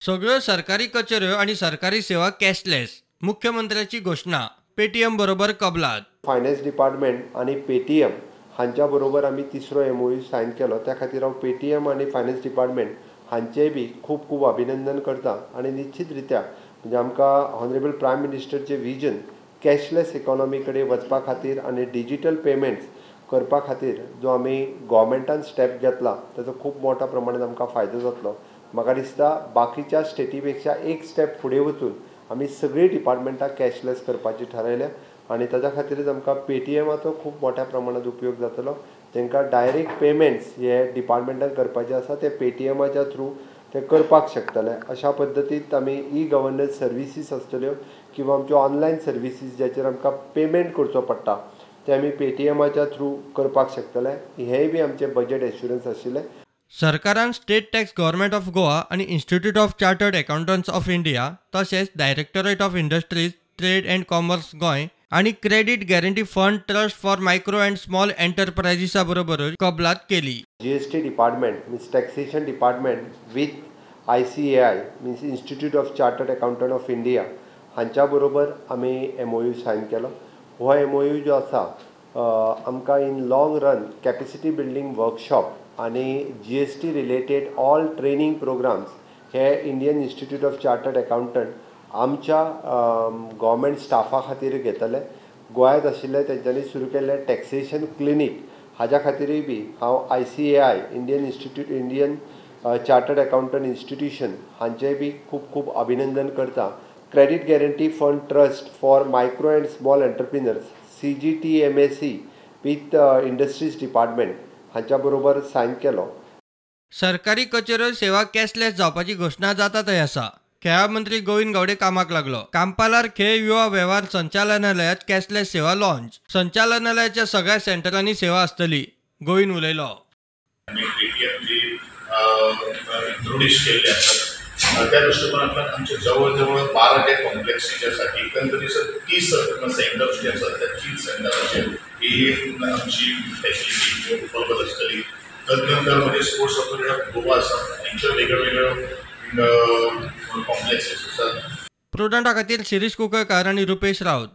सगळ्यो सरकारी कचेऱ्यो आणि सरकारी सेवा कॅशलेस. मुख्यमंत्र्याची घोषणा. पेटीएम बरोबर कबलात. फायनान्स डिपार्टमेंट आणि पेटीएम हांच्या बरोबर आम्ही तिसरो MOU सायन केलो. त्या खातीर हांव पेटीएम आणि फायनान्स डिपार्टमेंट हांचेय बी खूब खूब अभिनंदन करता. आणि निश्चित रित्या म्हणजे आमकां ऑनरेबल प्रायम मिनिस्टरचे विजन कॅशलेस इकॉनॉमी कडेन वचपा खातीर आणि डिजिटल पेमेंट्स करपा खातीर जो आमी गोवोरमेंटान स्टेप घेतला ताचो खूब मोठ्या प्रमाणात आमकां फायदो जातलो. म्हाका दिसता बाकीच्या स्टेटी पेक्षा एक स्टेप फुडें वचून आमी सगळीं डिपार्टमेंटां कॅशलेस करपाची थारायल्या. आणि ताच्या खातीरच आमकां पेटीएमाचो खूब मोठ्या प्रमाणात उपयोग जातलो. तांकां डायरेक्ट पेमेंट्स हे डिपार्टमेंटान करपाचे आसा ते पेटीएमाच्या थ्रू ते करपाक शकतले. अशा पद्दतीन आमी गव्हर्नन्स सर्विसीस आसतल्यो किंवा आमच्यो ऑनलायन सर्विसीस ज्याचेर आमकां पेमेंट करचो पडटा ते आमी पेटीएमाच्या थ्रू करपाक शकतले. हेंय बी आमचें बजेट एश्युरन्स आशिल्लें. सरकारान state tax government of Goa आणि institute of chartered accountants of India तसेच directorate of industries trade and commerce Goem आणि credit guarantee fund trust for micro and small एंटरप्राइजेसा बरोबर कबलात केली. GST department means taxation department with ICAI means institute of chartered accountant of India हांच्या बरोबर आमी MOU Sion केलो. हो MOU जो आसा आमकां in long run capacity building workshop आणि GST related all training programmes हे Indian institute of chartered accountant आमच्या गव्हर्मेंट स्टाफा खातीर घेतले. गोंयांत आशिल्ले तेंच्यांनी सुरू केल्ले टॅक्सेशन क्लिनीक हाज्या खातीरूय बी हांव ICAI Indian chartered accountant institution हांचेय बी खूब खूब अभिनंदन करता. Credit guarantee fund trust for micro and small entrepreneurs CGTMAC with industries department हांच्या बरोबर सायन केलो. सरकारी कचेऱ्यो सेवा कॅशलेस जावपाची घोषणा जाता थंय आसा. खेळा मंत्री गोविंद गावडे कामाक लागलो. कांपालार खेळ युवा वेव्हार संचालनालयात कॅशलेस सेवा लॉन्च. संचालनालयाच्या सगळ्या सेंटरांनी सेवा आसतली. गोविंद उलयलो. इंट्रोड्यूस केल्ले आसात त्या दृश्टिकोनांतल्यान आमचे जवळ जवळ 12 ते कॉम्प्लेक्सी जे आसा एकंदरीत 30 सेंटर्स जे आसात त्या 30 सेंटराचेर ही आमची फॅसिलिटी उपलब्ध आसतली. तदनंतर म्हणजे स्पोर्ट्स ऑथॉरिटी ऑफ गोवा आसा हांच्यो वेगळ्यो कॉम्प्लेक्सीस आसात. प्रुडंटा खातीर शिरीष कुंकळकार आणि रुपेश रावत.